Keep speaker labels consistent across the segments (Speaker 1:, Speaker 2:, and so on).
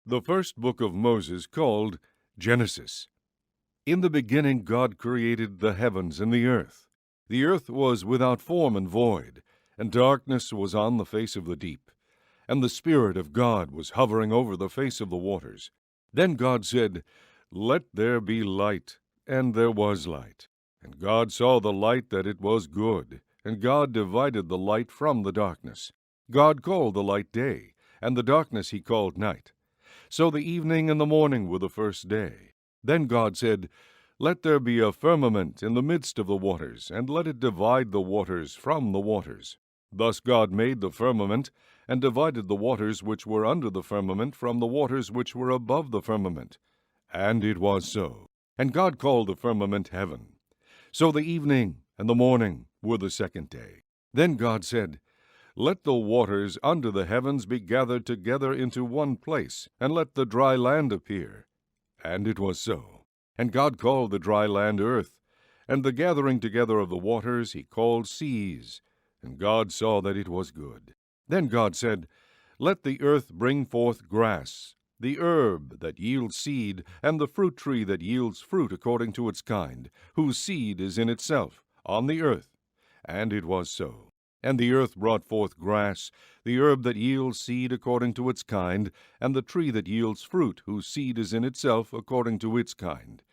Speaker 1: The first book of Moses, called Genesis. In the beginning God created the heavens and the earth. The earth was without form and void, and darkness was on the face of the deep. And the Spirit of God was hovering over the face of the waters. Then God said, "Let there be light," and there was light. And God saw the light that it was good, and God divided the light from the darkness. God called the light day, and the darkness he called night. So the evening and the morning were the first day. Then God said, "Let there be a firmament in the midst of the waters, and let it divide the waters from the waters." Thus God made the firmament, and divided the waters which were under the firmament from the waters which were above the firmament. And it was so. And God called the firmament heaven. So the evening and the morning were the second day. Then God said, "Let the waters under the heavens be gathered together into one place, and let the dry land appear." And it was so. And God called the dry land earth, and the gathering together of the waters he called seas. And God saw that it was good. Then God said, "Let the earth bring forth grass, the herb that yields seed, and the fruit tree that yields fruit according to its kind, whose seed is in itself, on the earth." And it was so. And the earth brought forth grass, the herb that yields seed according to its kind, and the tree that yields fruit, whose seed is in itself according to its kind.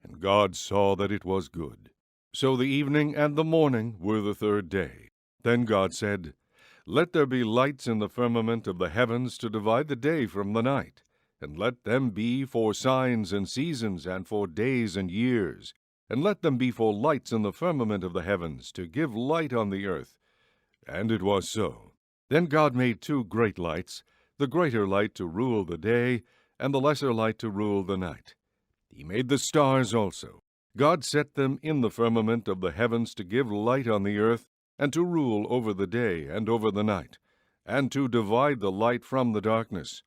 Speaker 1: And God saw that it was good. So the evening and the morning were the third day. Then God said, "Let there be lights in the firmament of the heavens to divide the day from the night, and let them be for signs and seasons, and for days and years, and let them be for lights in the firmament of the heavens, to give light on the earth." And it was so. Then God made two great lights, the greater light to rule the day, and the lesser light to rule the night. He made the stars also. God set them in the firmament of the heavens to give light on the earth, and to rule over the day and over the night, and to divide the light from the darkness.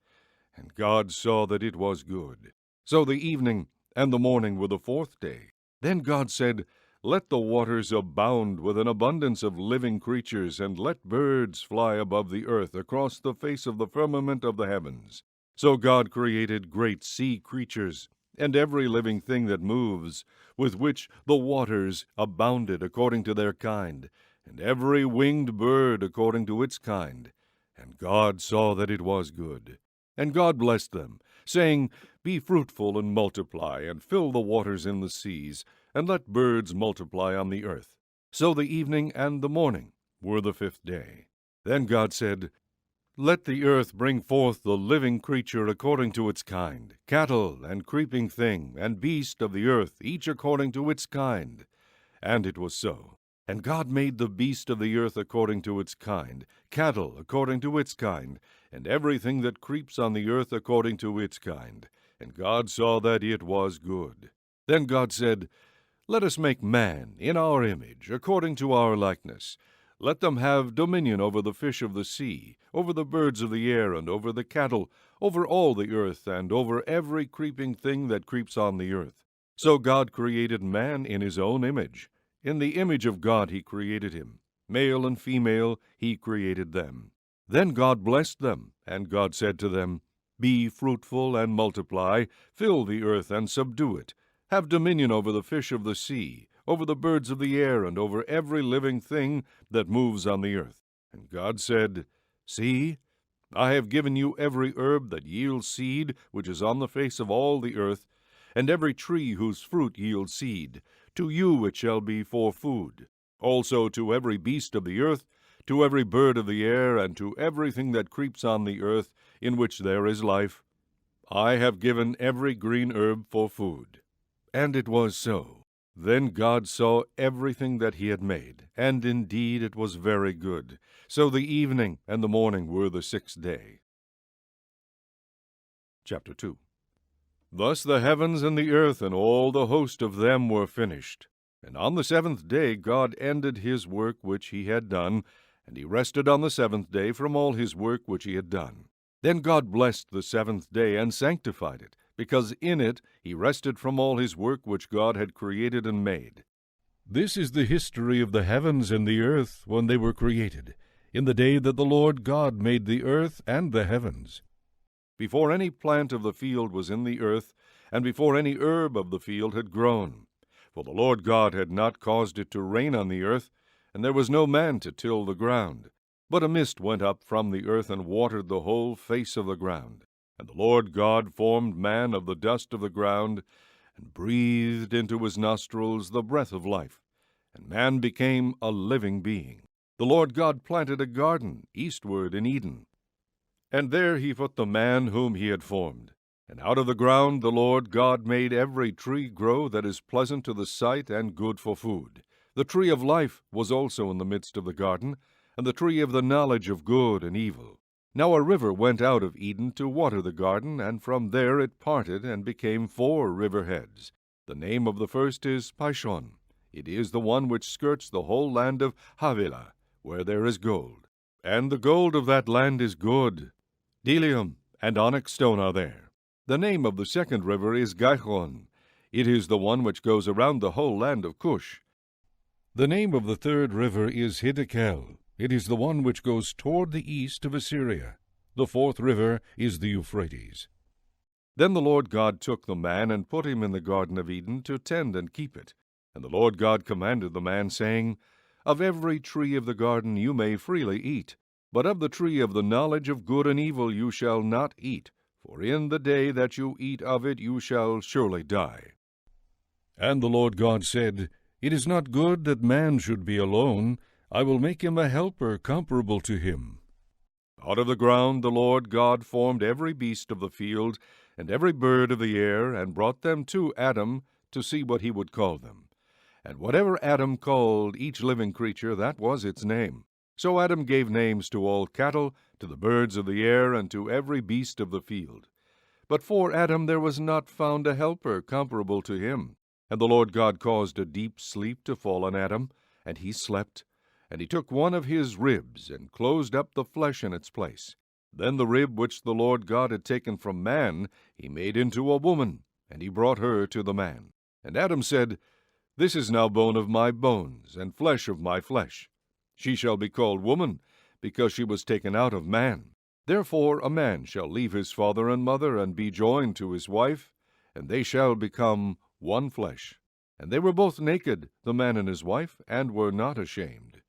Speaker 1: And God saw that it was good. So the evening and the morning were the fourth day. Then God said, "Let the waters abound with an abundance of living creatures, and let birds fly above the earth across the face of the firmament of the heavens." So God created great sea creatures, and every living thing that moves, with which the waters abounded according to their kind, and every winged bird according to its kind. And God saw that it was good. And God blessed them, saying, "Be fruitful and multiply, and fill the waters in the seas, and let birds multiply on the earth." So the evening and the morning were the fifth day. Then God said, "Let the earth bring forth the living creature according to its kind, cattle and creeping thing, and beast of the earth, each according to its kind." And it was so. And God made the beast of the earth according to its kind, cattle according to its kind, and everything that creeps on the earth according to its kind. And God saw that it was good. Then God said, "Let us make man in our image, according to our likeness. Let them have dominion over the fish of the sea, over the birds of the air, and over the cattle, over all the earth, and over every creeping thing that creeps on the earth." So God created man in his own image. In the image of God he created him. Male and female he created them. Then God blessed them, and God said to them, "Be fruitful and multiply, fill the earth and subdue it. Have dominion over the fish of the sea, over the birds of the air, and over every living thing that moves on the earth." And God said, "See, I have given you every herb that yields seed, which is on the face of all the earth, and every tree whose fruit yields seed. To you it shall be for food. Also to every beast of the earth, to every bird of the air, and to everything that creeps on the earth, in which there is life, I have given every green herb for food." And it was so. Then God saw everything that he had made, and indeed it was very good. So the evening and the morning were the sixth day. Chapter 2. Thus the heavens and the earth and all the host of them were finished. And on the seventh day God ended his work which he had done, and he rested on the seventh day from all his work which he had done. Then God blessed the seventh day and sanctified it, because in it he rested from all his work which God had created and made. This is the history of the heavens and the earth when they were created, in the day that the Lord God made the earth and the heavens. before any plant of the field was in the earth, and before any herb of the field had grown. For the Lord God had not caused it to rain on the earth, and there was no man to till the ground. But a mist went up from the earth and watered the whole face of the ground. And the Lord God formed man of the dust of the ground, and breathed into his nostrils the breath of life, and man became a living being. The Lord God planted a garden eastward in Eden, and there he put the man whom he had formed. And out of the ground the Lord God made every tree grow that is pleasant to the sight and good for food. The tree of life was also in the midst of the garden, and the tree of the knowledge of good and evil. Now a river went out of Eden to water the garden, and from there it parted and became 4 river heads. The name of the first is Pishon. It is the one which skirts the whole land of Havilah, where there is gold. And the gold of that land is good. Bdellium and onyx stone are there. The name of the second river is Gihon. It is the one which goes around the whole land of Cush. The name of the third river is Hiddekel. It is the one which goes toward the east of Assyria. The fourth river is the Euphrates. Then the Lord God took the man and put him in the Garden of Eden to tend and keep it. And the Lord God commanded the man, saying, Of every tree of the garden you may freely eat, but of the tree of the knowledge of good and evil you shall not eat, for in the day that you eat of it you shall surely die. And the Lord God said, It is not good that man should be alone. I will make him a helper comparable to him. Out of the ground the Lord God formed every beast of the field, and every bird of the air, and brought them to Adam to see what he would call them. And whatever Adam called each living creature, that was its name. So Adam gave names to all cattle, to the birds of the air, and to every beast of the field. But for Adam there was not found a helper comparable to him. And the Lord God caused a deep sleep to fall on Adam, and he slept. And he took one of his ribs, and closed up the flesh in its place. Then the rib which the Lord God had taken from man he made into a woman, and he brought her to the man. And Adam said, This is now bone of my bones, and flesh of my flesh. She shall be called woman, because she was taken out of man. Therefore a man shall leave his father and mother, and be joined to his wife, and they shall become one flesh. And they were both naked, the man and his wife, and were not ashamed.